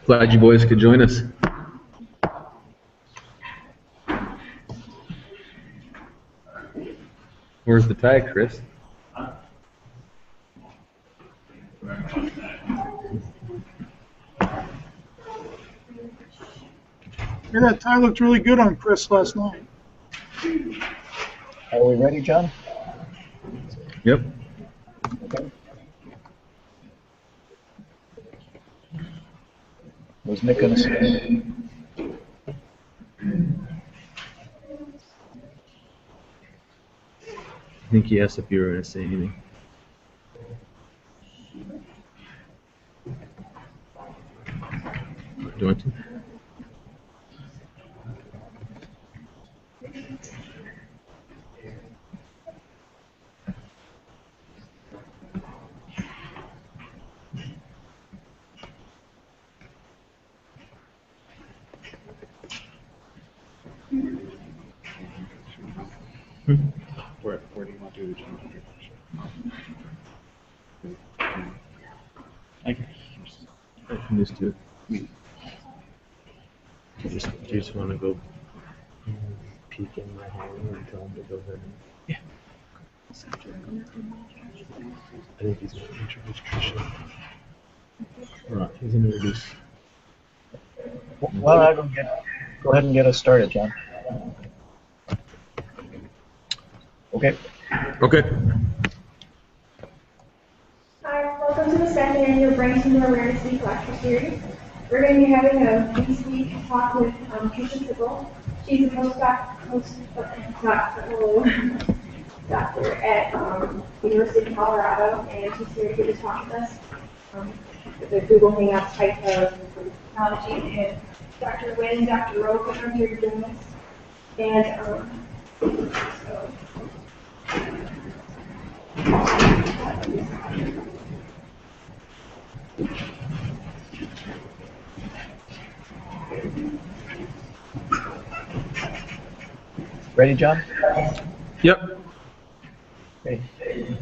Glad you boys could join us. Where's the tag, Chris? Yeah, that tie looked really good on Chris last night. Are we ready, John? Yep. Okay. Was Nick going to say? I think he asked if you were going to say anything. Do you want to? Where do you want to do the gene? I can just do it. Do you just want to go peek in my hand and tell him to go ahead? Yeah. I think he's going to introduce Trisha. Right, he's going to introduce. Well, I go ahead and get us started, John. Okay. Okay. Hi, welcome to the second annual Brain Tumor Awareness Week lecture series. We're going to be having a week talk with Trisha Sippel. She's a doctor at University of Colorado, and she's here to give a talk with us. The Google Hangouts type of technology, and Dr. Wynn and Dr. Rogan are here doing this. And Ready, John? Yep. Okay.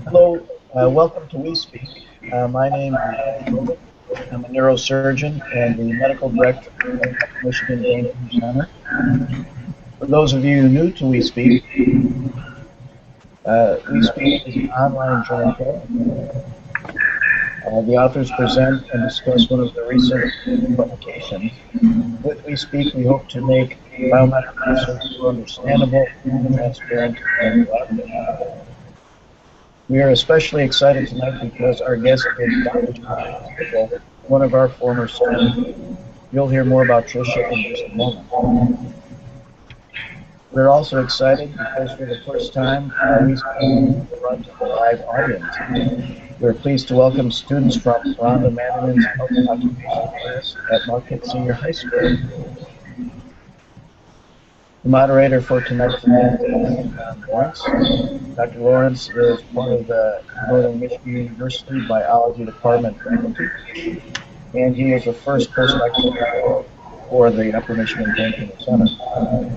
Hello, welcome to We Speak. My name is Robert. I'm a neurosurgeon and the medical director of Michigan Brain Tumor Center. For those of you new to We Speak is an online journal club. The authors present and discuss one of the recent publications. With We Speak, we hope to make biomedical research more understandable, transparent, and collaborative. We are especially excited tonight because our guest is Dr. Trisha Sippel, one of our former students. You'll hear more about Trisha in just a moment. We're also excited because for the first time, we speak in front of a live audience. We're pleased to welcome students from Rhonda Manning's Health Occupation class at Marquette Senior High School. The moderator for tonight's event is Lawrence. Dr. Lawrence is part of the Northern Michigan University Biology Department faculty, and he is the first postdoc for the Upper Michigan Brain Tumor Center.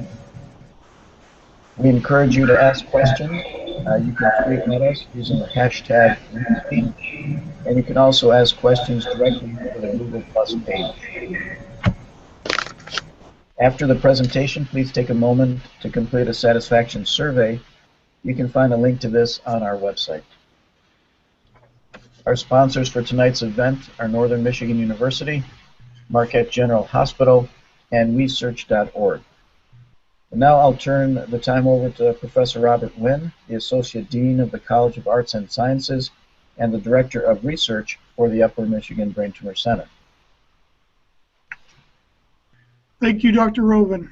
We encourage you to ask questions. You can tweet at us using the hashtag #WeSpeak, and you can also ask questions directly to the Google Plus page. After the presentation, please take a moment to complete a satisfaction survey. You can find a link to this on our website. Our sponsors for tonight's event are Northern Michigan University, Marquette General Hospital, and WeSearch.org. And now I'll turn the time over to Professor Robert Wynn, the Associate Dean of the College of Arts and Sciences and the Director of Research for the Upper Michigan Brain Tumor Center. Thank you, Dr. Roven.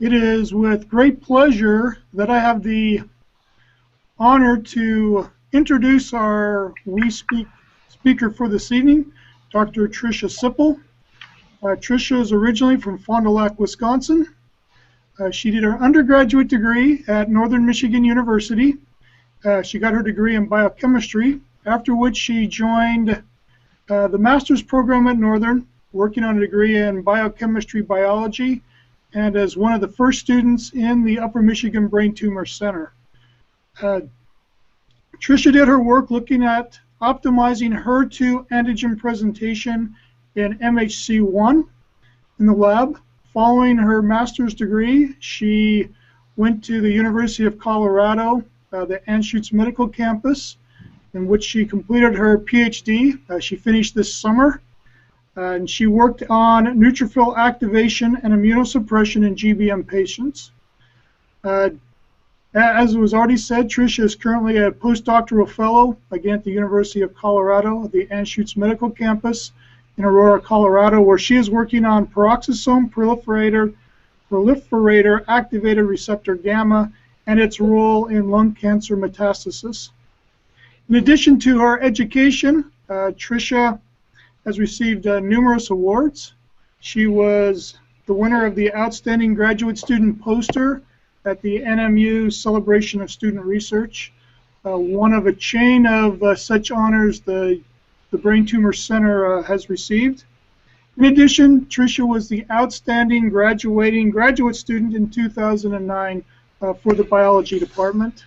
It is with great pleasure that I have the honor to introduce our We Speak speaker for this evening, Dr. Trisha Sippel. Trisha is originally from Fond du Lac, Wisconsin. She did her undergraduate degree at Northern Michigan University. She got her degree in biochemistry, after which she joined the master's program at Northern, working on a degree in biochemistry biology, and as one of the first students in the Upper Michigan Brain Tumor Center. Trisha did her work looking at optimizing HER2 antigen presentation in MHC1 in the lab. Following her master's degree, she went to the University of Colorado, the Anschutz Medical Campus, in which she completed her PhD. She finished this summer. And she worked on neutrophil activation and immunosuppression in GBM patients. As was already said, Trisha is currently a postdoctoral fellow, again at the University of Colorado, the Anschutz Medical Campus in Aurora, Colorado, where she is working on peroxisome proliferator activated receptor gamma and its role in lung cancer metastasis. In addition to her education, Trisha has received numerous awards. She was the winner of the Outstanding Graduate Student Poster at the NMU Celebration of Student Research, one of a chain of such honors the Brain Tumor Center has received. In addition, Trisha was the Outstanding Graduating Graduate Student in 2009 for the Biology Department.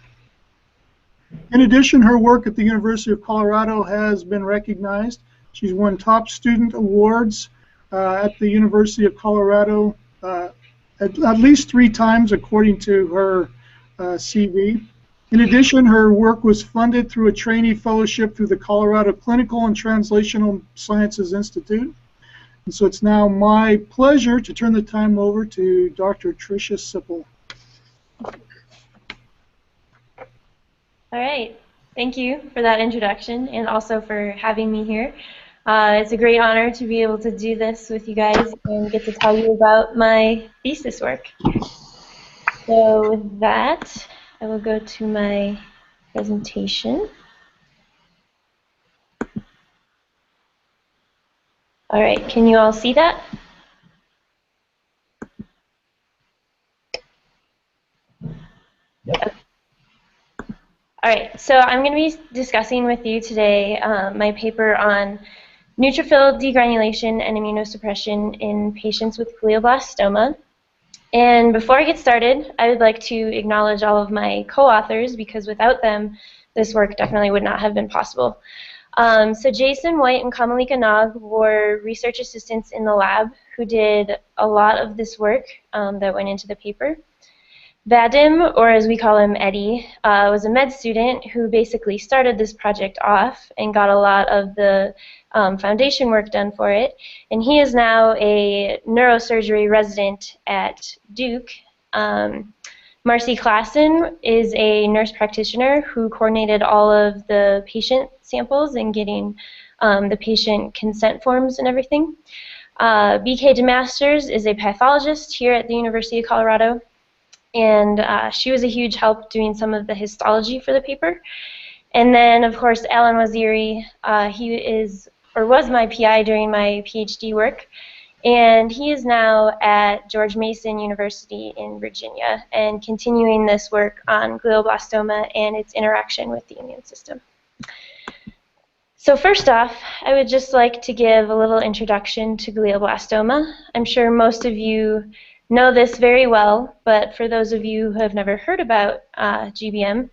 In addition, her work at the University of Colorado has been recognized. She's won top student awards at the University of Colorado at least 3 times, according to her CV. In addition, her work was funded through a trainee fellowship through the Colorado Clinical and Translational Sciences Institute. And so it's now my pleasure to turn the time over to Dr. Trisha Sippel. All right. Thank you for that introduction and also for having me here. It's a great honor to be able to do this with you guys and get to tell you about my thesis work. So with that, I will go to my presentation. All right, can you all see that? Yep. All right, so I'm going to be discussing with you today my paper on neutrophil degranulation and immunosuppression in patients with glioblastoma. And before I get started, I would like to acknowledge all of my co-authors, because without them, this work definitely would not have been possible. So Jason White and Kamalika Nag were research assistants in the lab who did a lot of this work that went into the paper. Vadim, or as we call him, Eddie, was a med student who basically started this project off and got a lot of the foundation work done for it. And he is now a neurosurgery resident at Duke. Marcy Klassen is a nurse practitioner who coordinated all of the patient samples and getting the patient consent forms and everything. BK DeMasters is a pathologist here at the University of Colorado. And she was a huge help doing some of the histology for the paper. And then, of course, Alan Waziri, he is, or was my PI during my PhD work, and he is now at George Mason University in Virginia and continuing this work on glioblastoma and its interaction with the immune system. So first off, I would just like to give a little introduction to glioblastoma. I'm sure most of you know this very well, but for those of you who have never heard about GBM,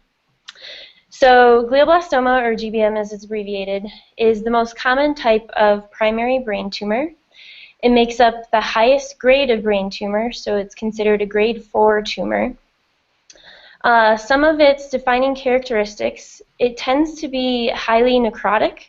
so glioblastoma, or GBM as it's abbreviated, is the most common type of primary brain tumor. It makes up the highest grade of brain tumor, so it's considered a grade 4 tumor. Some of its defining characteristics, it tends to be highly necrotic.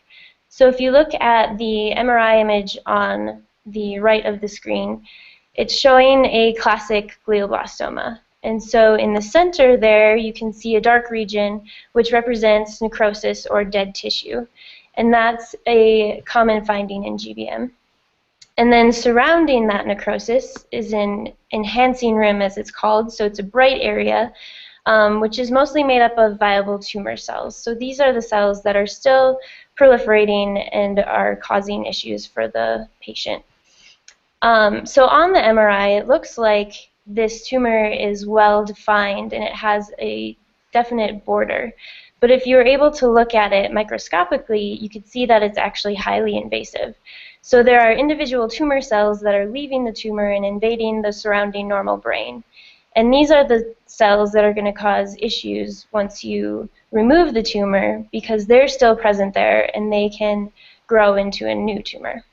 So if you look at the MRI image on the right of the screen, it's showing a classic glioblastoma. And so in the center there, you can see a dark region which represents necrosis or dead tissue. And that's a common finding in GBM. And then surrounding that necrosis is an enhancing rim, as it's called. So it's a bright area, which is mostly made up of viable tumor cells. So these are the cells that are still proliferating and are causing issues for the patient. So on the MRI, it looks like this tumor is well defined and it has a definite border. But if you were able to look at it microscopically, you could see that it's actually highly invasive. So there are individual tumor cells that are leaving the tumor and invading the surrounding normal brain. And these are the cells that are going to cause issues once you remove the tumor, because they're still present there and they can grow into a new tumor.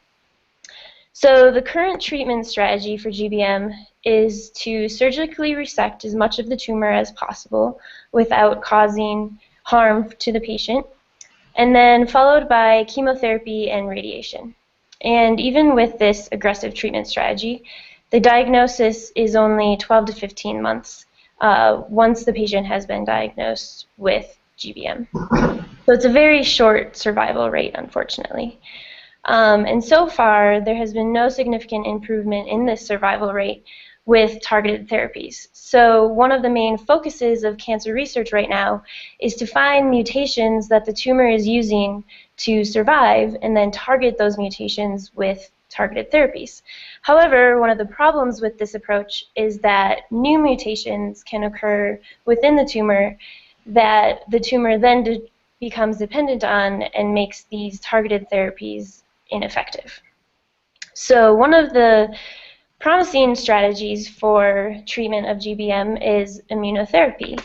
So the current treatment strategy for GBM is to surgically resect as much of the tumor as possible without causing harm to the patient, and then followed by chemotherapy and radiation. And even with this aggressive treatment strategy, the diagnosis is only 12 to 15 months once the patient has been diagnosed with GBM. So it's a very short survival rate, unfortunately. And so far, there has been no significant improvement in this survival rate with targeted therapies. So one of the main focuses of cancer research right now is to find mutations that the tumor is using to survive and then target those mutations with targeted therapies. However, one of the problems with this approach is that new mutations can occur within the tumor that the tumor then becomes dependent on and makes these targeted therapies ineffective. So one of the promising strategies for treatment of GBM is immunotherapy.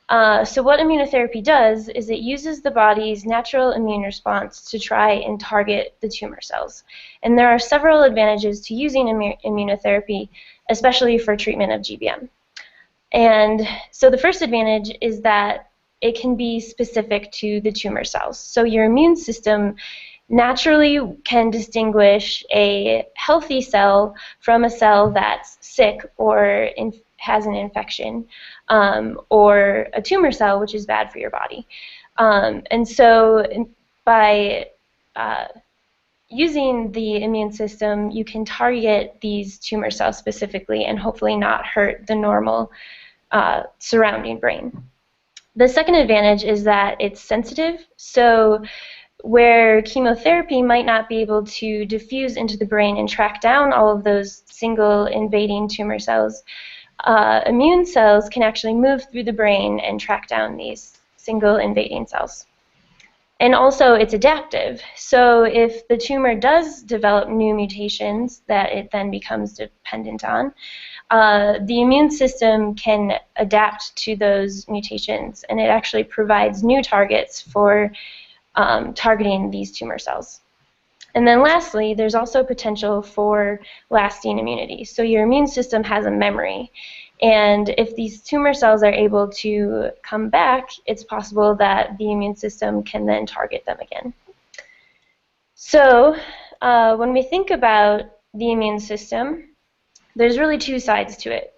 So what immunotherapy does is it uses the body's natural immune response to try and target the tumor cells. And there are several advantages to using immunotherapy, especially for treatment of GBM. And so the first advantage is that it can be specific to the tumor cells. So your immune system naturally can distinguish a healthy cell from a cell that's sick or has an infection, or a tumor cell, which is bad for your body. And so by using the immune system, you can target these tumor cells specifically and hopefully not hurt the normal surrounding brain. The second advantage is that it's sensitive. So where chemotherapy might not be able to diffuse into the brain and track down all of those single invading tumor cells, immune cells can actually move through the brain and track down these single invading cells. And also it's adaptive. So if the tumor does develop new mutations that it then becomes dependent on, the immune system can adapt to those mutations, and it actually provides new targets for targeting these tumor cells. And then lastly, there's also potential for lasting immunity. So your immune system has a memory, and if these tumor cells are able to come back, it's possible that the immune system can then target them again. So when we think about the immune system, there's really two sides to it.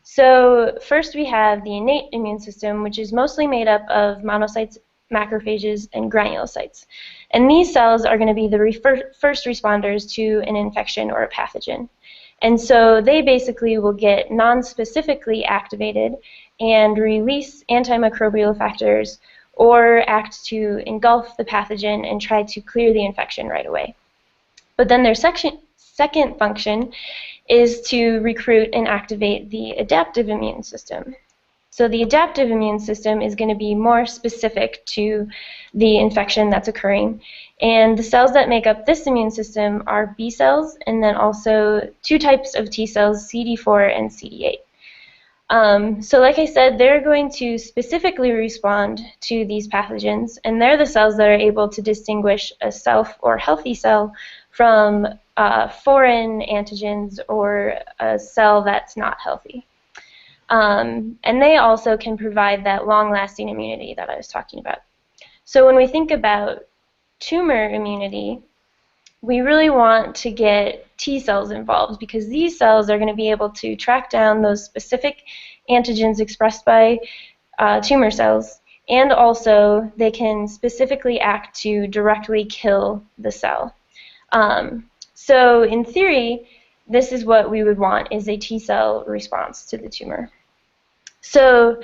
So first we have the innate immune system, which is mostly made up of monocytes, macrophages, and granulocytes. And these cells are going to be the first responders to an infection or a pathogen. And so they basically will get non-specifically activated and release antimicrobial factors or act to engulf the pathogen and try to clear the infection right away. But then their second function is to recruit and activate the adaptive immune system. So the adaptive immune system is going to be more specific to the infection that's occurring. And the cells that make up this immune system are B cells, and then also two types of T cells, CD4 and CD8. So like I said, they're going to specifically respond to these pathogens, and they're the cells that are able to distinguish a self or healthy cell from foreign antigens or a cell that's not healthy. And they also can provide that long-lasting immunity that I was talking about. So when we think about tumor immunity, we really want to get T cells involved, because these cells are going to be able to track down those specific antigens expressed by tumor cells, and also they can specifically act to directly kill the cell. So in theory, this is what we would want, is a T cell response to the tumor. So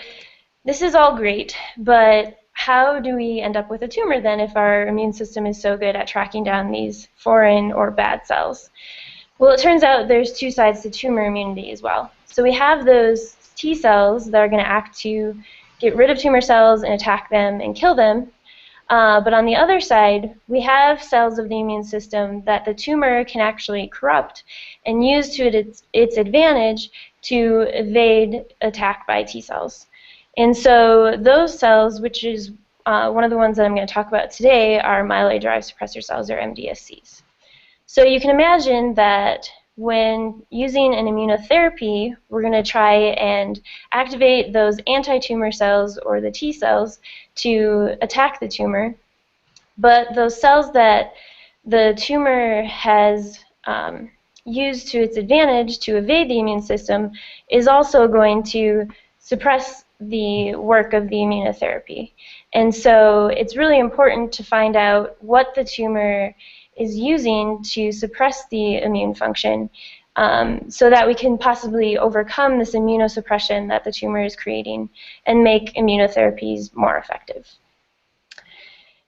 this is all great, but how do we end up with a tumor then if our immune system is so good at tracking down these foreign or bad cells? Well, it turns out there's two sides to tumor immunity as well. So we have those T cells that are going to act to get rid of tumor cells and attack them and kill them. But on the other side, we have cells of the immune system that the tumor can actually corrupt and use to its advantage to evade attack by T cells. And so those cells, which is one of the ones that I'm going to talk about today, are myeloid-derived suppressor cells, or MDSCs. So you can imagine that when using an immunotherapy, we're going to try and activate those anti-tumor cells, or the T cells, to attack the tumor. But those cells that the tumor has used to its advantage to evade the immune system is also going to suppress the work of the immunotherapy. And so it's really important to find out what the tumor is using to suppress the immune function, so that we can possibly overcome this immunosuppression that the tumor is creating and make immunotherapies more effective.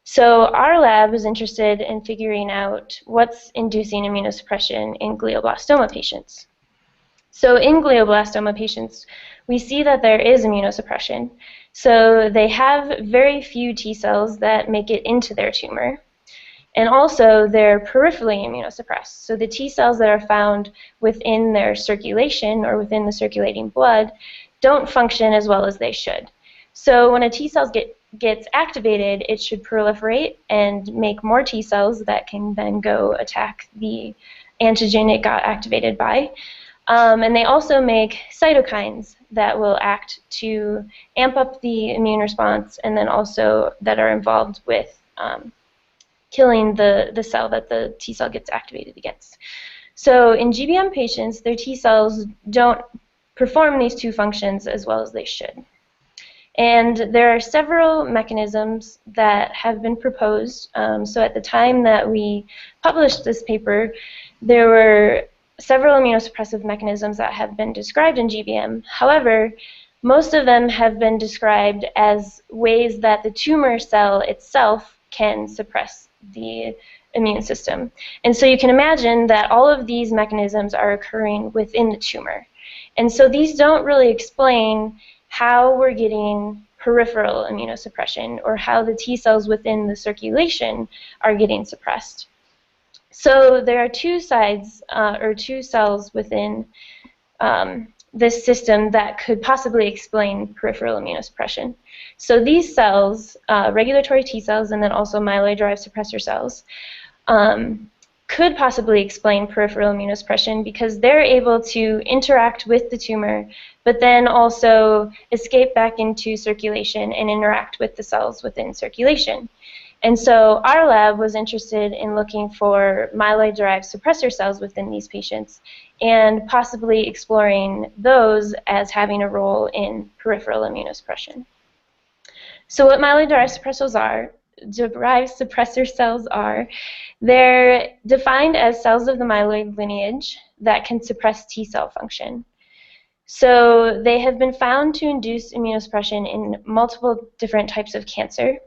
So our lab is interested in figuring out what's inducing immunosuppression in glioblastoma patients. So in glioblastoma patients, we see that there is immunosuppression. So they have very few T cells that make it into their tumor. And also, they're peripherally immunosuppressed. So the T cells that are found within their circulation, or within the circulating blood, don't function as well as they should. So when a T cell gets activated, it should proliferate and make more T cells that can then go attack the antigen it got activated by. And they also make cytokines that will act to amp up the immune response, and then also that are involved with killing the cell that the T cell gets activated against. So in GBM patients, their T cells don't perform these two functions as well as they should. And there are several mechanisms that have been proposed. So at the time that we published this paper, there were several immunosuppressive mechanisms that have been described in GBM. However, most of them have been described as ways that the tumor cell itself can suppress the immune system. And so you can imagine that all of these mechanisms are occurring within the tumor. And so these don't really explain how we're getting peripheral immunosuppression, or how the T cells within the circulation are getting suppressed. So there are two sides, or two cells within this system that could possibly explain peripheral immunosuppression. So these cells, regulatory T cells and then also myeloid-derived suppressor cells, could possibly explain peripheral immunosuppression because they're able to interact with the tumor, but then also escape back into circulation and interact with the cells within circulation. And so our lab was interested in looking for myeloid-derived suppressor cells within these patients and possibly exploring those as having a role in peripheral immunosuppression. So what myeloid-derived suppressor cells are, they're defined as cells of the myeloid lineage that can suppress T cell function. So they have been found to induce immunosuppression in multiple different types of cancer.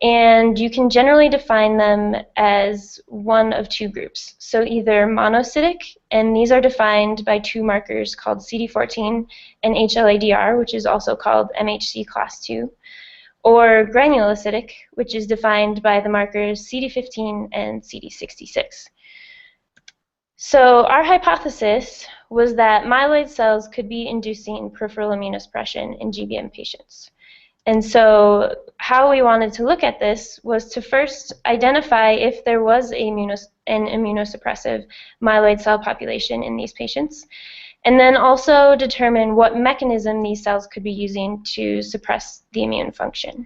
And you can generally define them as one of two groups. So either monocytic, and these are defined by two markers called CD14 and HLA-DR, which is also called MHC class 2, or granulocytic, which is defined by the markers CD15 and CD66. So our hypothesis was that myeloid cells could be inducing peripheral immunosuppression in GBM patients. And so how we wanted to look at this was to first identify if there was an immunosuppressive myeloid cell population in these patients, and then also determine what mechanism these cells could be using to suppress the immune function.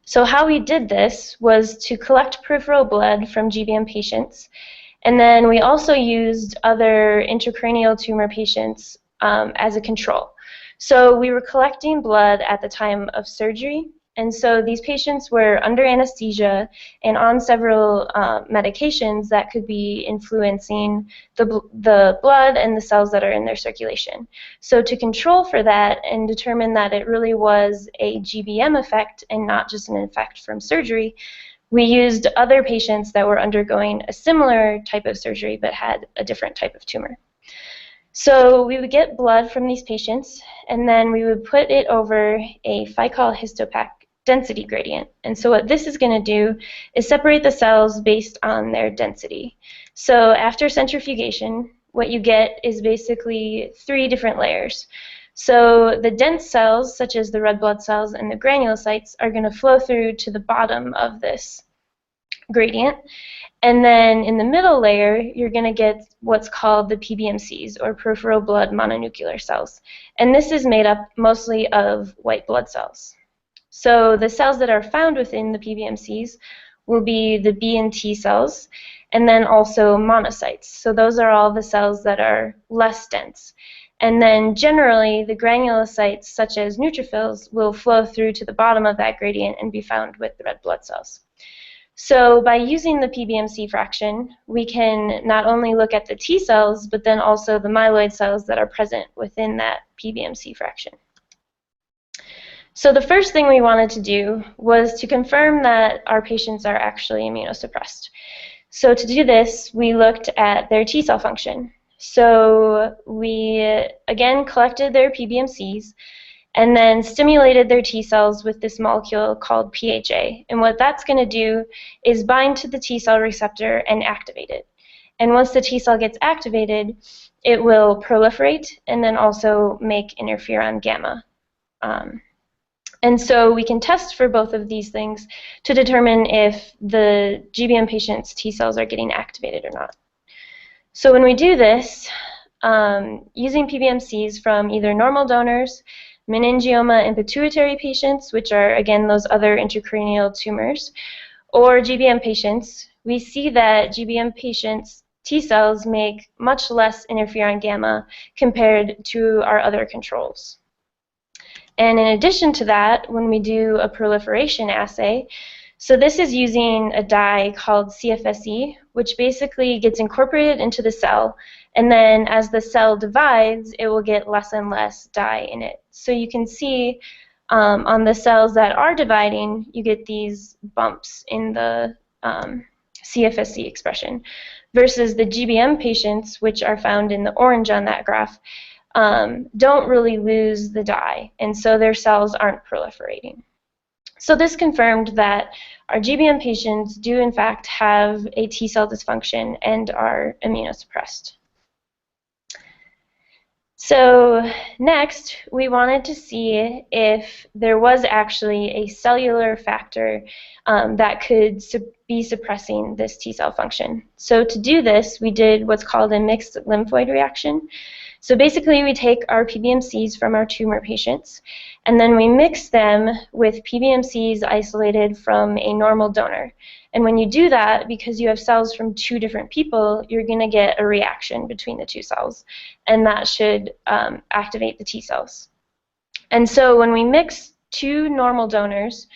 So how we did this was to collect peripheral blood from GBM patients, and then we also used other intracranial tumor patients as a control. So we were collecting blood at the time of surgery, and so these patients were under anesthesia and on several medications that could be influencing the blood and the cells that are in their circulation. So to control for that and determine that it really was a GBM effect and not just an effect from surgery, we used other patients that were undergoing a similar type of surgery but had a different type of tumor. So we would get blood from these patients, and then we would put it over a phycol histopath density gradient. And so what this is going to do is separate the cells based on their density. So after centrifugation, what you get is basically 3 different layers. So the dense cells, such as the red blood cells and the granulocytes, are going to flow through to the bottom of this gradient. And then in the middle layer, you're going to get what's called the PBMCs, or peripheral blood mononuclear cells. And this is made up mostly of white blood cells. So the cells that are found within the PBMCs will be the B and T cells, and then also monocytes. So those are all the cells that are less dense. And then generally, the granulocytes, such as neutrophils, will flow through to the bottom of that gradient and be found with the red blood cells. So by using the PBMC fraction, we can not only look at the T cells, but then also the myeloid cells that are present within that PBMC fraction. So the first thing we wanted to do was to confirm that our patients are actually immunosuppressed. So to do this, we looked at their T cell function. So we, again, collected their PBMCs and then stimulated their T cells with this molecule called PHA. And what that's going to do is bind to the T cell receptor and activate it. And once the T cell gets activated, it will proliferate and then also make interferon gamma. And so we can test for both of these things to determine if the GBM patient's T cells are getting activated or not. So when we do this, using PBMCs from either normal donors, meningioma and pituitary patients, which are, again, those other intracranial tumors, or GBM patients, we see that GBM patients' T cells make much less interferon gamma compared to our other controls. And in addition to that, when we do a proliferation assay, so this is using a dye called CFSE, which basically gets incorporated into the cell, and then as the cell divides, it will get less and less dye in it. So you can see on the cells that are dividing, you get these bumps in the CFSE expression, versus the GBM patients, which are found in the orange on that graph, don't really lose the dye, and so their cells aren't proliferating. So this confirmed that our GBM patients do in fact have a T cell dysfunction and are immunosuppressed. So next, we wanted to see if there was actually a cellular factor that could be suppressing this T cell function. So to do this, we did what's called a mixed lymphoid reaction. So basically, we take our PBMCs from our tumor patients, and then we mix them with PBMCs isolated from a normal donor. And when you do that, because you have cells from 2 different people, you're going to get a reaction between the 2 cells, and that should activate the T cells. And so when we mix 2 normal donors,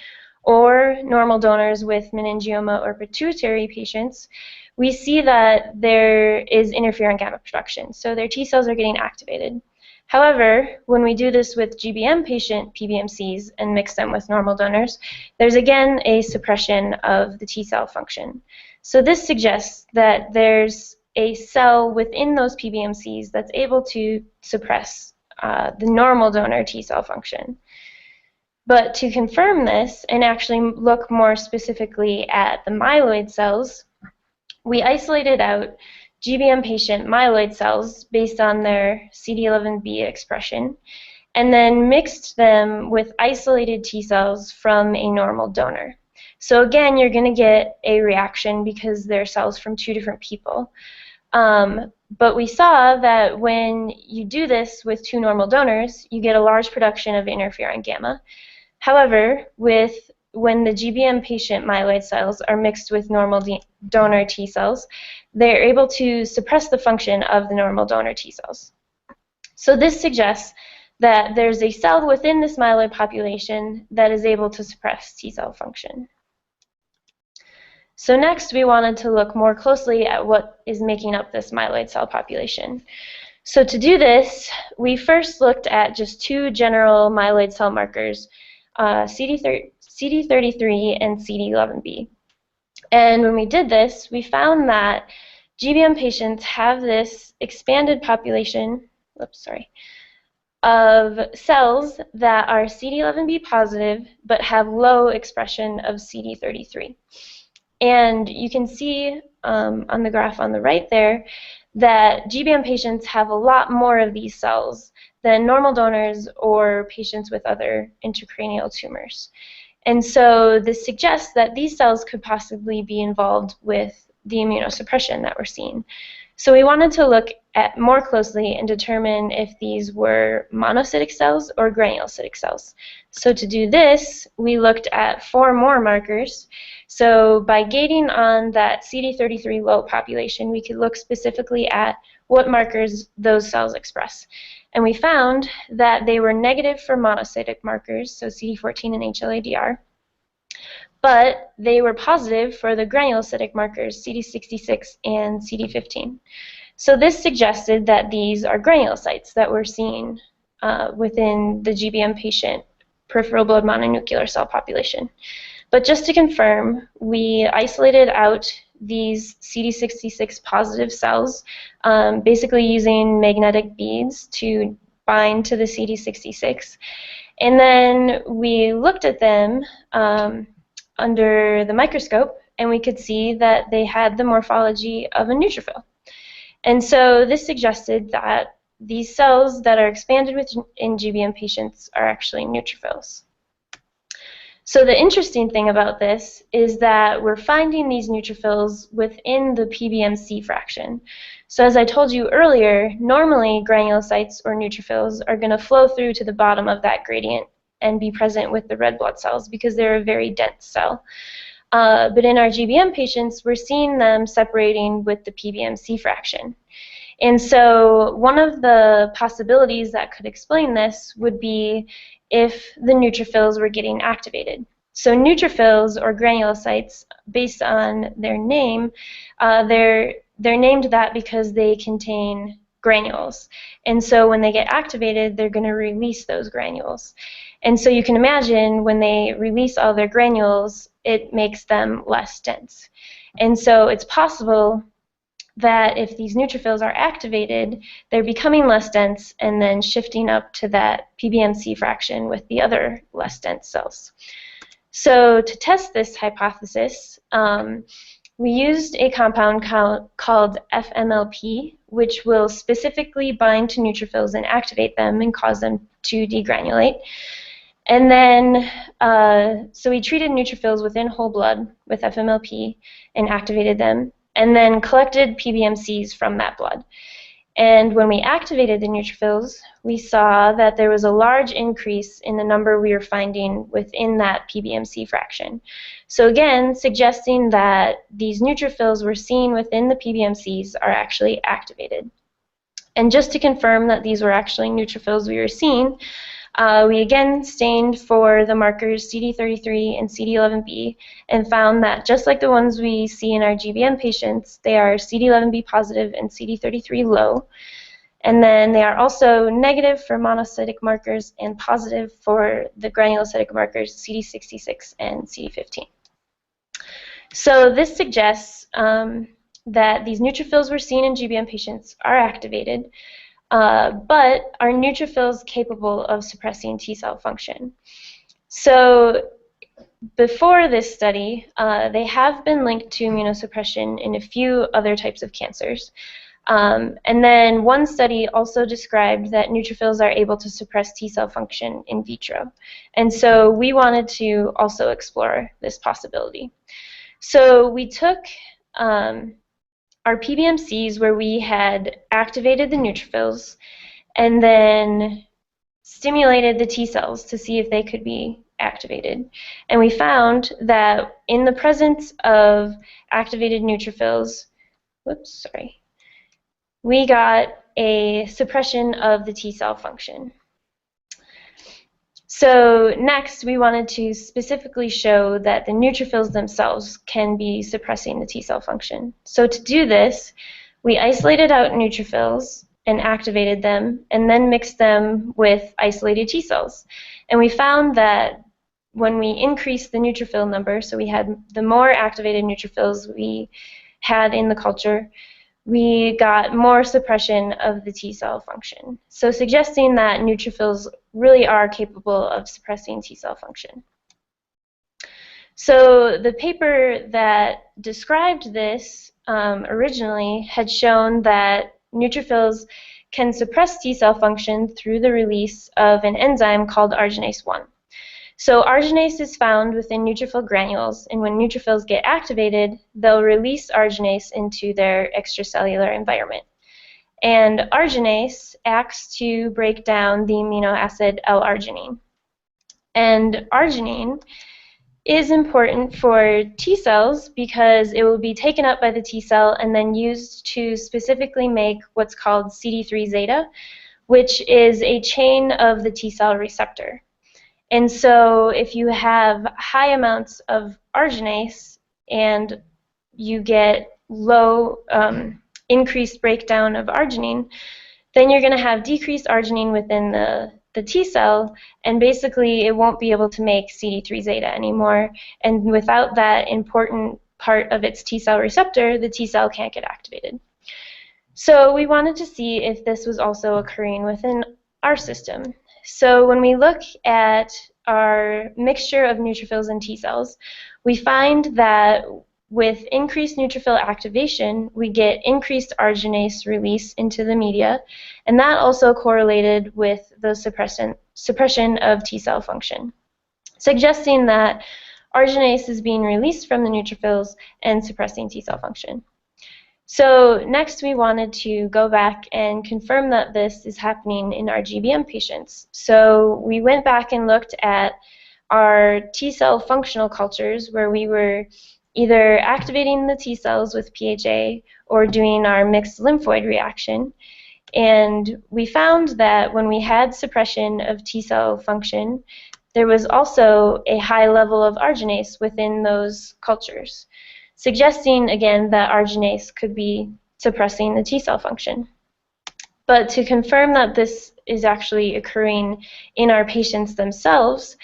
or normal donors with meningioma or pituitary patients, we see that there is interferon gamma production, so their T cells are getting activated. However, when we do this with GBM patient PBMCs and mix them with normal donors, there's again a suppression of the T cell function. So this suggests that there's a cell within those PBMCs that's able to suppress the normal donor T cell function. But to confirm this and actually look more specifically at the myeloid cells, we isolated out GBM patient myeloid cells based on their CD11b expression, and then mixed them with isolated T cells from a normal donor. So again, you're going to get a reaction because they're cells from 2 different people. But we saw that when you do this with 2 normal donors, you get a large production of interferon gamma. However, when the GBM patient myeloid cells are mixed with normal donor T cells, they're able to suppress the function of the normal donor T cells. So this suggests that there's a cell within this myeloid population that is able to suppress T cell function. So next, we wanted to look more closely at what is making up this myeloid cell population. So to do this, we first looked at just 2 general myeloid cell markers, CD33 and CD11b. And when we did this, we found that GBM patients have this expanded population, of cells that are CD11b positive but have low expression of CD33. And you can see on the graph on the right there that GBM patients have a lot more of these cells than normal donors or patients with other intracranial tumors. And so this suggests that these cells could possibly be involved with the immunosuppression that we're seeing. So we wanted to look at more closely and determine if these were monocytic cells or granulocytic cells. So to do this, we looked at 4 more markers. So by gating on that CD33 low population, we could look specifically at what markers those cells express. And we found that they were negative for monocytic markers, so CD14 and HLA-DR, but they were positive for the granulocytic markers, CD66 and CD15. So this suggested that these are granulocytes that we're seeing within the GBM patient peripheral blood mononuclear cell population. But just to confirm, we isolated out these CD66 positive cells, basically using magnetic beads to bind to the CD66. And then we looked at them under the microscope, and we could see that they had the morphology of a neutrophil. And so this suggested that these cells that are expanded in GBM patients are actually neutrophils. So the interesting thing about this is that we're finding these neutrophils within the PBMC fraction. So as I told you earlier, normally granulocytes or neutrophils are going to flow through to the bottom of that gradient and be present with the red blood cells because they're a very dense cell. But in our GBM patients, we're seeing them separating with the PBMC fraction. And so one of the possibilities that could explain this would be if the neutrophils were getting activated. So neutrophils, or granulocytes, based on their name, they're named that because they contain granules. And so when they get activated, they're going to release those granules. And so you can imagine when they release all their granules, it makes them less dense. And so it's possible that if these neutrophils are activated, they're becoming less dense and then shifting up to that PBMC fraction with the other less dense cells. So to test this hypothesis, we used a compound called FMLP, which will specifically bind to neutrophils and activate them and cause them to degranulate. And then, so we treated neutrophils within whole blood with FMLP and activated them, and then collected PBMCs from that blood. And when we activated the neutrophils, we saw that there was a large increase in the number we were finding within that PBMC fraction. So again, suggesting that these neutrophils we're seeing within the PBMCs are actually activated. And just to confirm that these were actually neutrophils we were seeing, we again stained for the markers CD33 and CD11B and found that just like the ones we see in our GBM patients, they are CD11B positive and CD33 low. And then they are also negative for monocytic markers and positive for the granulocytic markers CD66 and CD15. So this suggests that these neutrophils we're seeing in GBM patients are activated, but are neutrophils capable of suppressing T-cell function? So before this study, they have been linked to immunosuppression in a few other types of cancers. And then one study also described that neutrophils are able to suppress T-cell function in vitro. And so we wanted to also explore this possibility. So we took our PBMCs where we had activated the neutrophils and then stimulated the T cells to see if they could be activated. And we found that in the presence of activated neutrophils, we got a suppression of the T cell function. So next, we wanted to specifically show that the neutrophils themselves can be suppressing the T-cell function. So to do this, we isolated out neutrophils and activated them, and then mixed them with isolated T-cells. And we found that when we increased the neutrophil number, so we had the more activated neutrophils we had in the culture, we got more suppression of the T-cell function. So suggesting that neutrophils really are capable of suppressing T-cell function. So the paper that described this originally had shown that neutrophils can suppress T cell function through the release of an enzyme called arginase 1. So arginase is found within neutrophil granules, and when neutrophils get activated, they'll release arginase into their extracellular environment. And arginase acts to break down the amino acid L-arginine. And arginine is important for T cells because it will be taken up by the T cell and then used to specifically make what's called CD3 zeta, which is a chain of the T cell receptor. And so if you have high amounts of arginase and you get low increased breakdown of arginine, then you're going to have decreased arginine within the T cell, and basically it won't be able to make CD3 zeta anymore. And without that important part of its T cell receptor, the T cell can't get activated. So we wanted to see if this was also occurring within our system. So when we look at our mixture of neutrophils and T cells, we find that with increased neutrophil activation, we get increased arginase release into the media, and that also correlated with the suppression of T cell function, suggesting that arginase is being released from the neutrophils and suppressing T cell function. So next we wanted to go back and confirm that this is happening in our GBM patients. So we went back and looked at our T cell functional cultures where we were either activating the T cells with PHA or doing our mixed lymphoid reaction. And we found that when we had suppression of T cell function, there was also a high level of arginase within those cultures, suggesting again that arginase could be suppressing the T cell function. But to confirm that this is actually occurring in our patients themselves,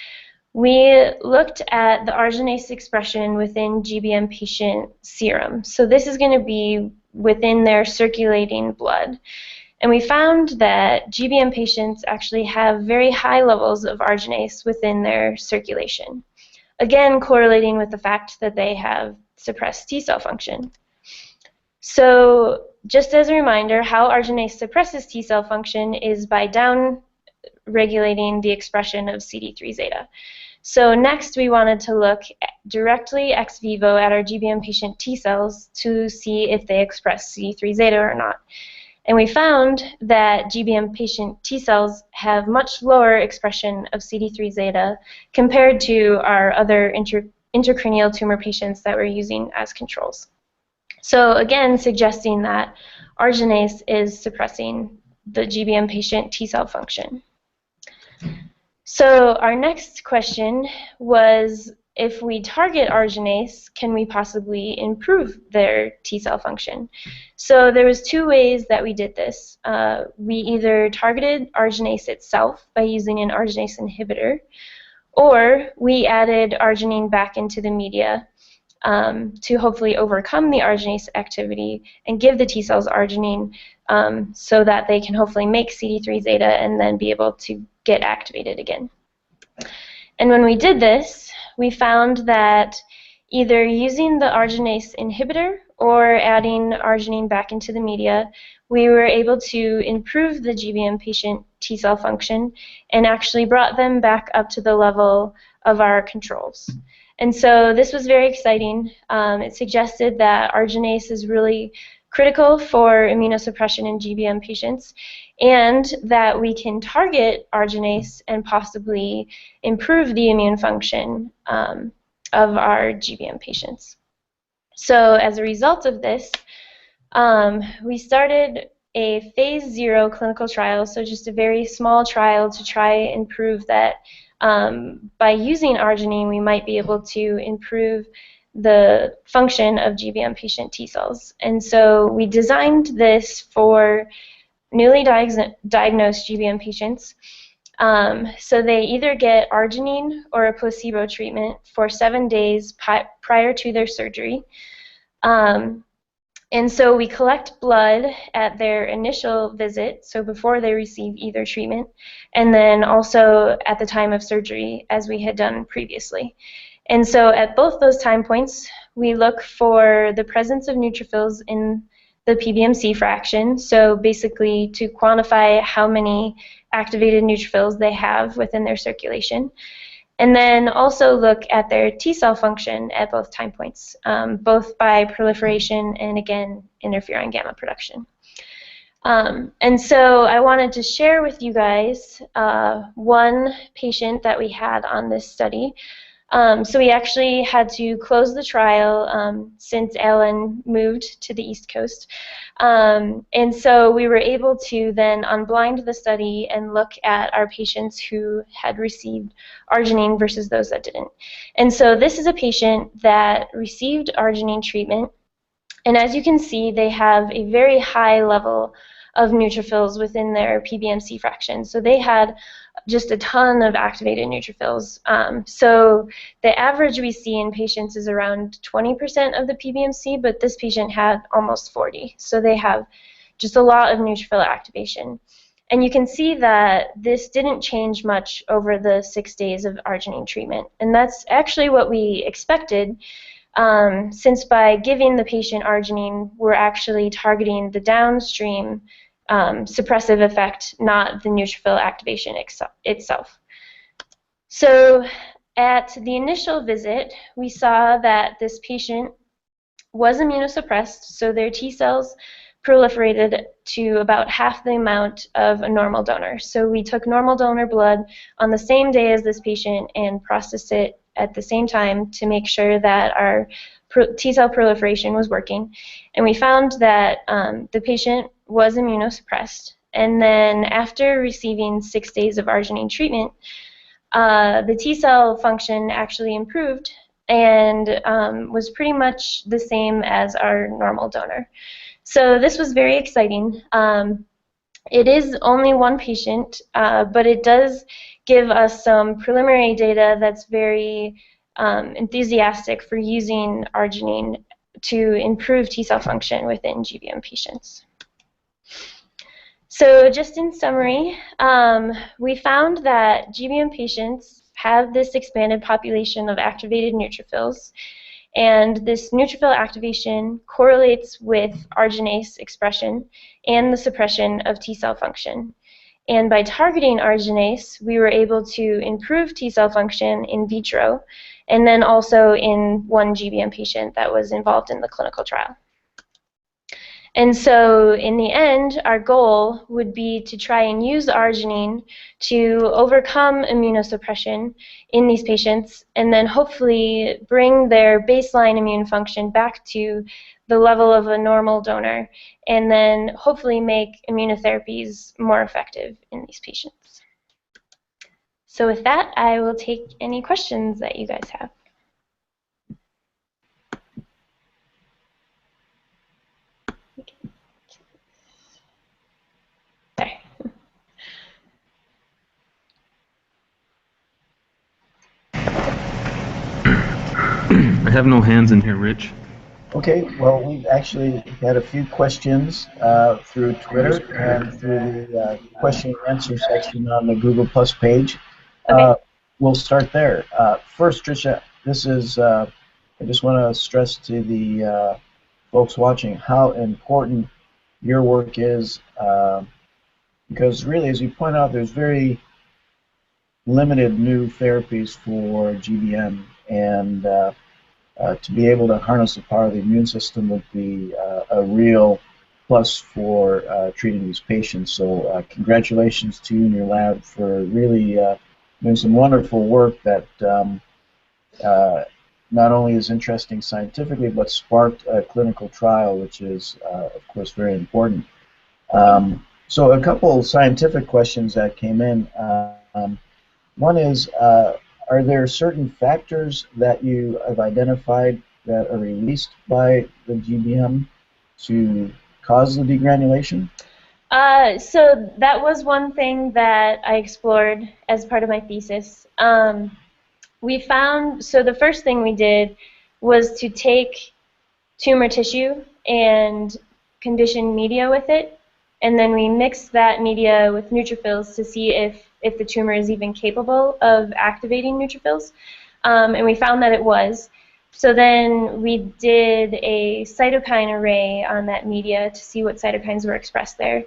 we looked at the arginase expression within GBM patient serum. So this is going to be within their circulating blood. And we found that GBM patients actually have very high levels of arginase within their circulation, again correlating with the fact that they have suppressed T cell function. So just as a reminder, how arginase suppresses T cell function is by down-regulating the expression of CD3 zeta. So next we wanted to look directly ex vivo at our GBM patient T cells to see if they express CD3 zeta or not. And we found that GBM patient T cells have much lower expression of CD3 zeta compared to our other intracranial tumor patients that we're using as controls. So again, suggesting that arginase is suppressing the GBM patient T cell function. So our next question was, if we target arginase, can we possibly improve their T cell function? So there was two ways that we did this. We either targeted arginase itself by using an arginase inhibitor, or we added arginine back into the media to hopefully overcome the arginase activity and give the T cells arginine so that they can hopefully make CD3 zeta and then be able to get activated again. And when we did this, we found that either using the arginase inhibitor or adding arginine back into the media, we were able to improve the GBM patient T cell function and actually brought them back up to the level of our controls. And so this was very exciting. It suggested that arginase is really critical for immunosuppression in GBM patients, and that we can target arginase and possibly improve the immune function of our GBM patients. So as a result of this, we started a phase 0 clinical trial, so just a very small trial to try and prove that by using arginine we might be able to improve the function of GBM patient T cells. And so we designed this for newly diagnosed GBM patients. So they either get arginine or a placebo treatment for 7 days prior to their surgery. And so we collect blood at their initial visit, so before they receive either treatment, and then also at the time of surgery, as we had done previously. And so at both those time points, we look for the presence of neutrophils in the PBMC fraction, so basically to quantify how many activated neutrophils they have within their circulation. And then also look at their T cell function at both time points, both by proliferation and, again, interferon gamma production. And so I wanted to share with you guys one patient that we had on this study. So we actually had to close the trial since Alan moved to the East Coast. And so we were able to then unblind the study and look at our patients who had received arginine versus those that didn't. And so this is a patient that received arginine treatment. And as you can see, they have a very high level of neutrophils within their PBMC fraction. So they had just a ton of activated neutrophils. So the average we see in patients is around 20% of the PBMC, but this patient had almost 40. So they have just a lot of neutrophil activation. And you can see that this didn't change much over the 6 days of arginine treatment. And that's actually what we expected, since by giving the patient arginine, we're actually targeting the downstream suppressive effect, not the neutrophil activation itself. So at the initial visit, we saw that this patient was immunosuppressed, so their T cells proliferated to about half the amount of a normal donor. So we took normal donor blood on the same day as this patient and processed it at the same time to make sure that our T cell proliferation was working. And we found that the patient was immunosuppressed. And then after receiving 6 days of arginine treatment, the T cell function actually improved and was pretty much the same as our normal donor. So this was very exciting. It is only one patient, but it does give us some preliminary data that's very enthusiastic for using arginine to improve T cell function within GBM patients. So just in summary, we found that GBM patients have this expanded population of activated neutrophils, and this neutrophil activation correlates with arginase expression and the suppression of T cell function. And by targeting arginase, we were able to improve T cell function in vitro, and then also in one GBM patient that was involved in the clinical trial. And so in the end, our goal would be to try and use arginine to overcome immunosuppression in these patients and then hopefully bring their baseline immune function back to the level of a normal donor and then hopefully make immunotherapies more effective in these patients. So with that, I will take any questions that you guys have. I have no hands in here, Rich. Okay, well, we've actually had a few questions through Twitter and through the question and answer section on the Google Plus page. Okay. We'll start there. First, Trisha, this is, I just want to stress to the folks watching how important your work is, because really, as you point out, there's very limited new therapies for GBM, and to be able to harness the power of the immune system would be a real plus for treating these patients. So congratulations to you and your lab for really doing some wonderful work that not only is interesting scientifically, but sparked a clinical trial, which is, of course, very important. So a couple scientific questions that came in. One is, are there certain factors that you have identified that are released by the GBM to cause the degranulation? So that was one thing that I explored as part of my thesis. We found, so the first thing we did was to take tumor tissue and condition media with it, and then we mixed that media with neutrophils to see if the tumor is even capable of activating neutrophils. and we found that it was. So then we did a cytokine array on that media to see what cytokines were expressed there.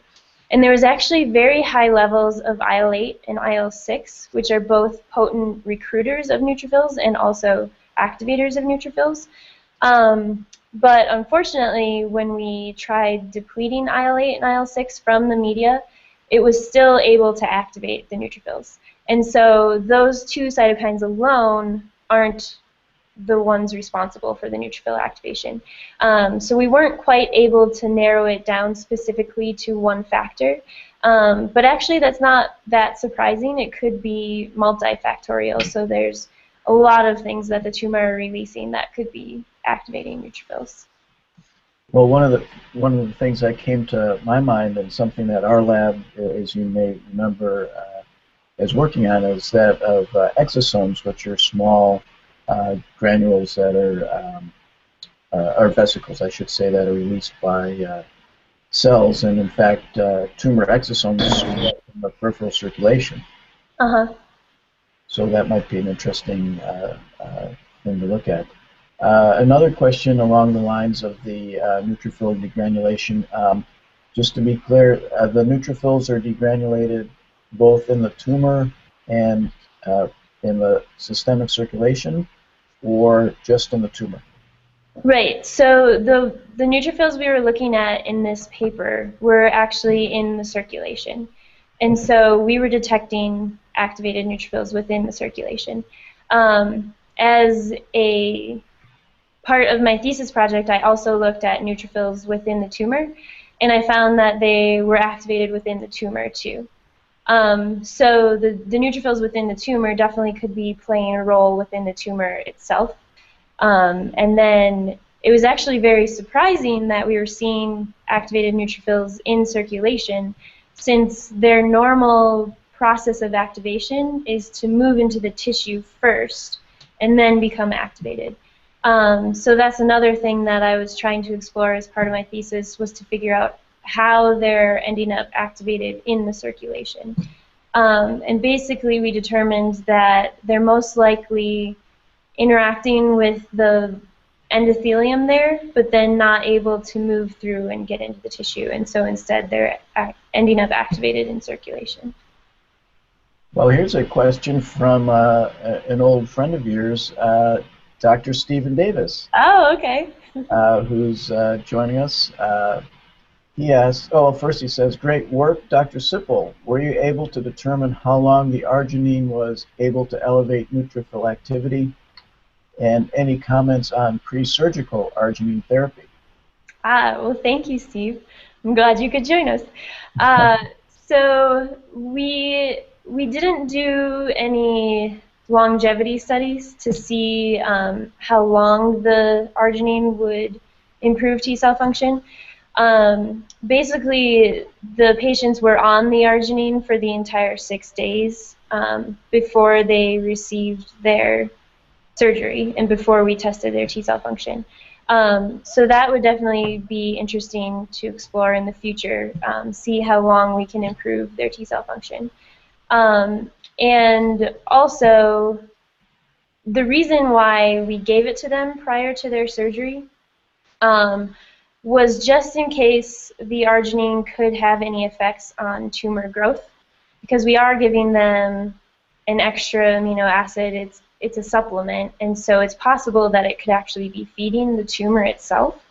And there was actually very high levels of IL-8 and IL-6, which are both potent recruiters of neutrophils and also activators of neutrophils. But unfortunately, when we tried depleting IL-8 and IL-6 from the media, it was still able to activate the neutrophils. And so those two cytokines alone aren't the ones responsible for the neutrophil activation. So we weren't quite able to narrow it down specifically to one factor. But actually, that's not that surprising. It could be multifactorial. So there's a lot of things that the tumor are releasing that could be activating neutrophils. Well, one of the things that came to my mind, and something that our lab, as you may remember, is working on, is that of exosomes, which are small granules that are vesicles, I should say, that are released by cells, and in fact, tumor exosomes from the peripheral circulation. So that might be an interesting thing to look at. Another question along the lines of the neutrophil degranulation. Just to be clear, the neutrophils are degranulated both in the tumor and in the systemic circulation, or just in the tumor? Right. So the neutrophils we were looking at in this paper were actually in the circulation. And so we were detecting activated neutrophils within the circulation. As a part of my thesis project, I also looked at neutrophils within the tumor, and I found that they were activated within the tumor too. So the neutrophils within the tumor definitely could be playing a role within the tumor itself. And then it was actually very surprising that we were seeing activated neutrophils in circulation, since their normal process of activation is to move into the tissue first and then become activated. So that's another thing that I was trying to explore as part of my thesis, was to figure out how they're ending up activated in the circulation. And basically we determined that they're most likely interacting with the endothelium there, but then not able to move through and get into the tissue, and so instead they're ending up activated in circulation. Well, here's a question from an old friend of yours, Dr. Stephen Davis. Oh, okay. Who's joining us. He asks, first he says, great work, Dr. Sippel. Were you able to determine how long the arginine was able to elevate neutrophil activity? And any comments on pre-surgical arginine therapy? Well, thank you, Steve. I'm glad you could join us. So we didn't do any longevity studies to see how long the arginine would improve T-cell function. Basically, the patients were on the arginine for the entire 6 days before they received their surgery and before we tested their T-cell function. So that would definitely be interesting to explore in the future, see how long we can improve their T-cell function. And also, the reason why we gave it to them prior to their surgery was just in case the arginine could have any effects on tumor growth, because we are giving them an extra amino acid. It's a supplement, and so it's possible that it could actually be feeding the tumor itself.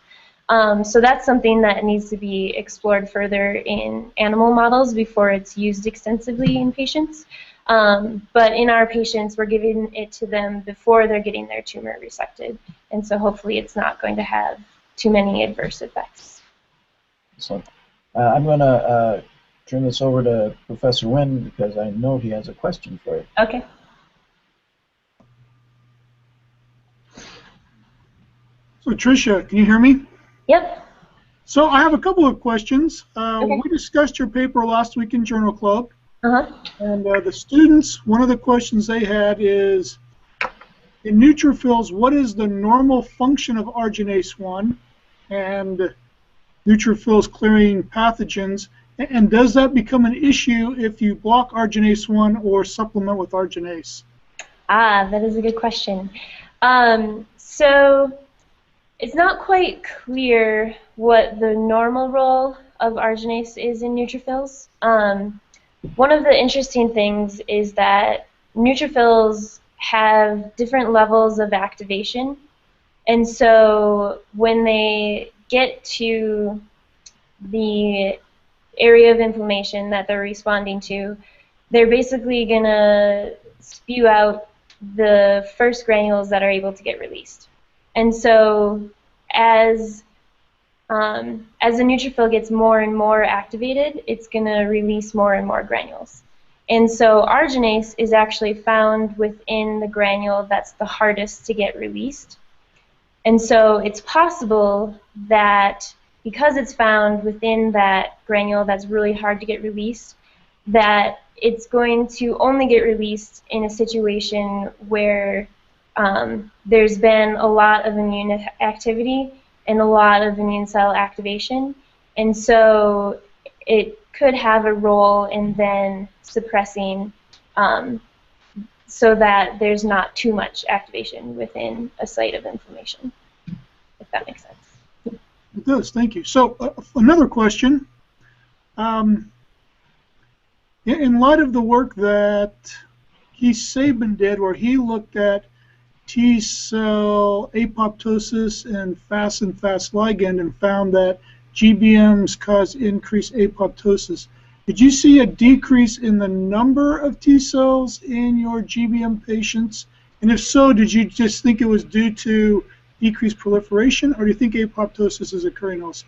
So that's something that needs to be explored further in animal models before it's used extensively in patients. But in our patients, we're giving it to them before they're getting their tumor resected, and so hopefully it's not going to have too many adverse effects. Excellent. I'm going to turn this over to Professor Nguyen, because I know he has a question for you. Okay. So Trisha, can you hear me? Yep. So I have a couple of questions. Okay. We discussed your paper last week in Journal Club. Uh-huh. And the students, one of the questions they had is, in neutrophils, what is the normal function of arginase 1 and neutrophils clearing pathogens? And does that become an issue if you block arginase 1 or supplement with arginase? That is a good question. So it's not quite clear what the normal role of arginase is in neutrophils. One of the interesting things is that neutrophils have different levels of activation, and so when they get to the area of inflammation that they're responding to, they're basically going to spew out the first granules that are able to get released. And so as the neutrophil gets more and more activated, it's going to release more and more granules. And so arginase is actually found within the granule that's the hardest to get released. And so it's possible that because it's found within that granule that's really hard to get released, that it's going to only get released in a situation where there's been a lot of immune activity and a lot of immune cell activation. And so it could have a role in then suppressing so that there's not too much activation within a site of inflammation, if that makes sense. It does, thank you. So another question. In light of the work that Keith Sabin did, where he looked at T cell apoptosis and fast ligand and found that GBMs cause increased apoptosis, did you see a decrease in the number of T cells in your GBM patients? And if so, did you just think it was due to decreased proliferation, or do you think apoptosis is occurring also?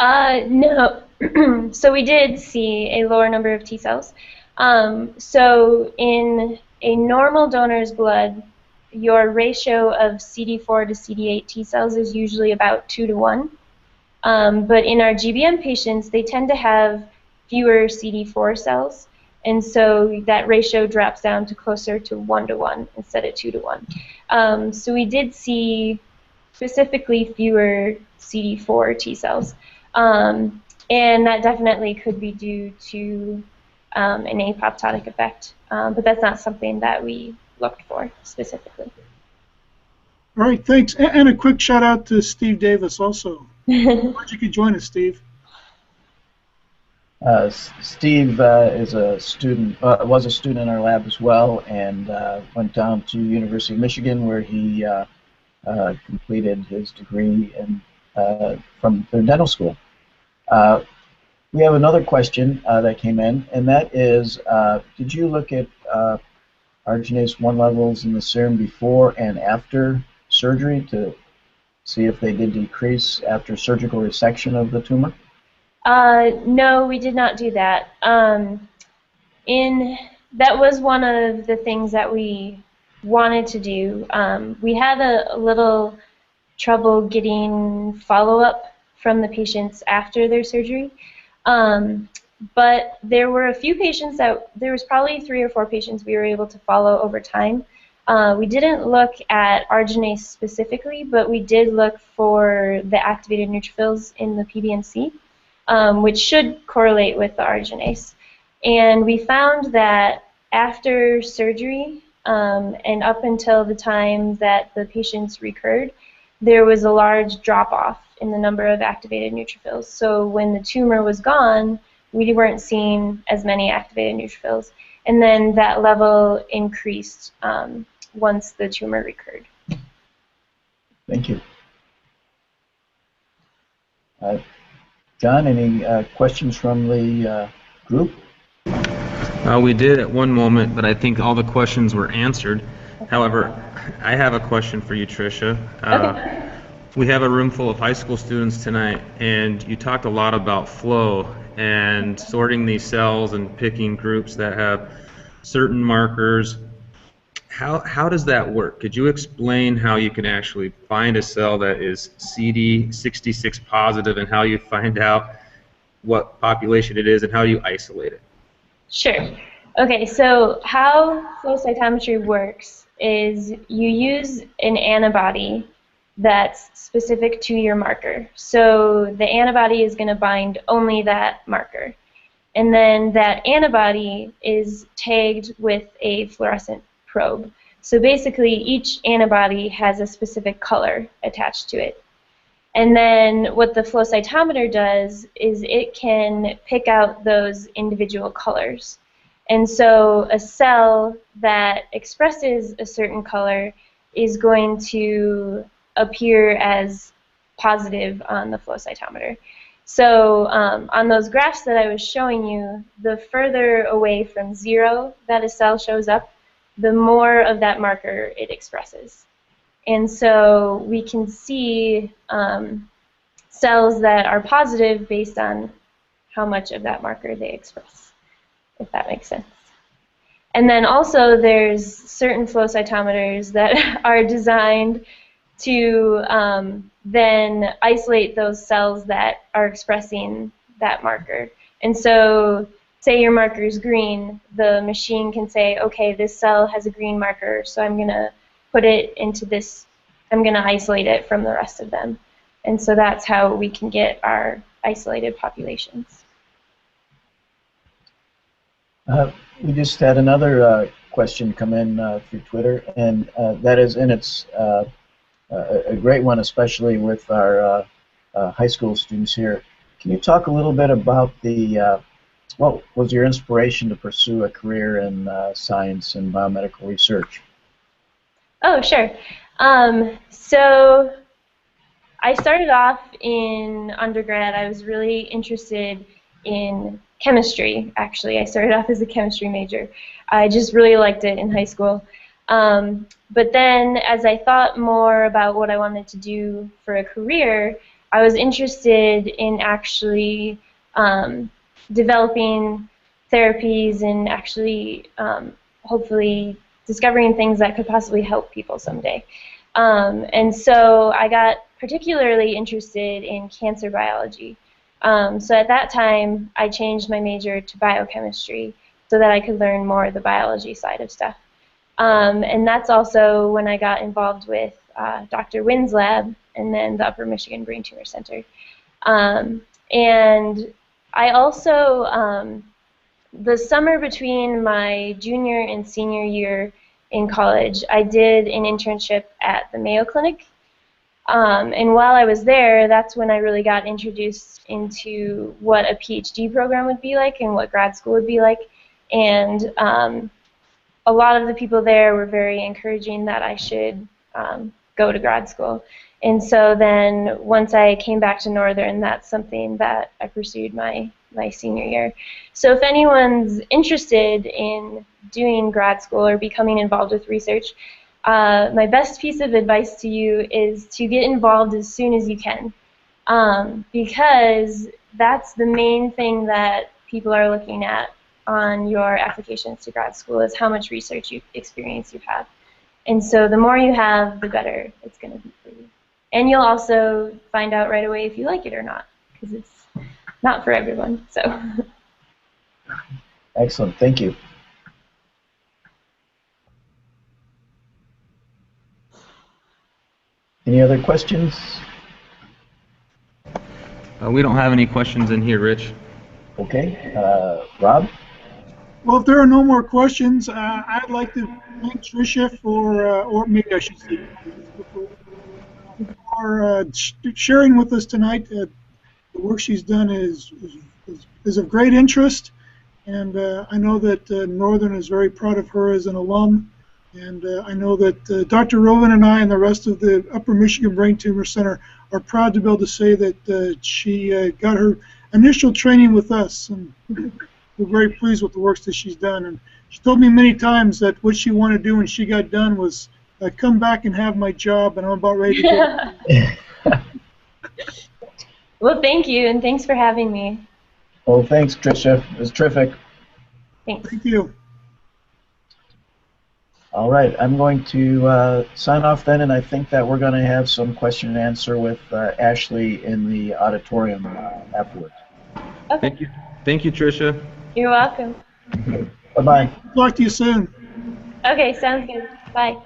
No. So we did see a lower number of T cells. So in a normal donor's blood, your ratio of CD4 to CD8 T cells is usually about 2 to 1. But in our GBM patients, they tend to have fewer CD4 cells, and so that ratio drops down to closer to 1 to 1 instead of 2 to 1. So we did see specifically fewer CD4 T cells. And that definitely could be due to an apoptotic effect, but that's not something that we looked for specifically. All right, thanks. And a quick shout out to Steve Davis also. Glad you could join us, Steve. Steve is a student, was a student in our lab as well, and went down to University of Michigan where he completed his degree from their dental school. We have another question that came in, and that is, did you look at arginase 1 levels in the serum before and after surgery to see if they did decrease after surgical resection of the tumor? No, we did not do that. That was one of the things that we wanted to do. We had a little trouble getting follow-up from the patients after their surgery. But there were a few patients there was probably 3 or 4 patients we were able to follow over time. We didn't look at arginase specifically, but we did look for the activated neutrophils in the PBMC, which should correlate with the arginase. And we found that after surgery and up until the time that the patients recurred, there was a large drop-off in the number of activated neutrophils. So when the tumor was gone, we weren't seeing as many activated neutrophils. And then that level increased once the tumor recurred. Thank you. John, any questions from the group? We did at one moment, but I think all the questions were answered. However, I have a question for you, Trisha. Okay. We have a room full of high school students tonight, and you talked a lot about flow and sorting these cells and picking groups that have certain markers. How does that work? Could you explain how you can actually find a cell that is CD66 positive and how you find out what population it is and how you isolate it? Sure. Okay, so how flow cytometry works is you use an antibody that's specific to your marker. So the antibody is going to bind only that marker. And then that antibody is tagged with a fluorescent probe. So basically, each antibody has a specific color attached to it. And then what the flow cytometer does is it can pick out those individual colors. And so a cell that expresses a certain color is going to appear as positive on the flow cytometer. So on those graphs that I was showing you, the further away from 0 that a cell shows up, the more of that marker it expresses. And so we can see cells that are positive based on how much of that marker they express, if that makes sense. And then also there's certain flow cytometers that are designed to then isolate those cells that are expressing that marker. And so say your marker is green, the machine can say, okay, this cell has a green marker, so I'm going to put it into this, I'm going to isolate it from the rest of them. And so that's how we can get our isolated populations. We just had another question come in through Twitter, and that is, and it's a great one, especially with our high school students here. Can you talk a little bit about the what was your inspiration to pursue a career in science and biomedical research? Oh, sure. So I started off in undergrad. I was really interested in chemistry, actually. I started off as a chemistry major. I just really liked it in high school. But then as I thought more about what I wanted to do for a career, I was interested in actually developing therapies and actually hopefully discovering things that could possibly help people someday. And so I got particularly interested in cancer biology. So at that time, I changed my major to biochemistry so that I could learn more of the biology side of stuff. And that's also when I got involved with Dr. Wynn's lab and then the Upper Michigan Brain Tumor Center. And I also, the summer between my junior and senior year in college, I did an internship at the Mayo Clinic. And while I was there, that's when I really got introduced into what a PhD program would be like and what grad school would be like. And a lot of the people there were very encouraging that I should go to grad school. And so then once I came back to Northern, that's something that I pursued my senior year. So if anyone's interested in doing grad school or becoming involved with research, my best piece of advice to you is to get involved as soon as you can, because that's the main thing that people are looking at on your applications to grad school is how much research experience you have. And so the more you have, the better it's going to be for you. And you'll also find out right away if you like it or not, because it's not for everyone. So. Excellent. Thank you. Any other questions? We don't have any questions in here, Rich. Okay. Rob? Well, if there are no more questions, I'd like to thank Trisha for, or maybe I should say, for sharing with us tonight. The work she's done is of great interest, and I know that Northern is very proud of her as an alum, and I know that Dr. Rovin and I and the rest of the Upper Michigan Brain Tumor Center are proud to be able to say that she got her initial training with us, and we're very pleased with the work that she's done. And she told me many times that what she wanted to do when she got done was come back and have my job, and I'm about ready to go. Well, thank you, and thanks for having me. Well, thanks, Trisha. It was terrific. Thanks. Thank you. All right, I'm going to sign off then, and I think that we're going to have some question and answer with Ashley in the auditorium afterwards. Okay. Thank you, Trisha. You're welcome. Bye-bye. Talk to you soon. Okay, sounds good. Bye.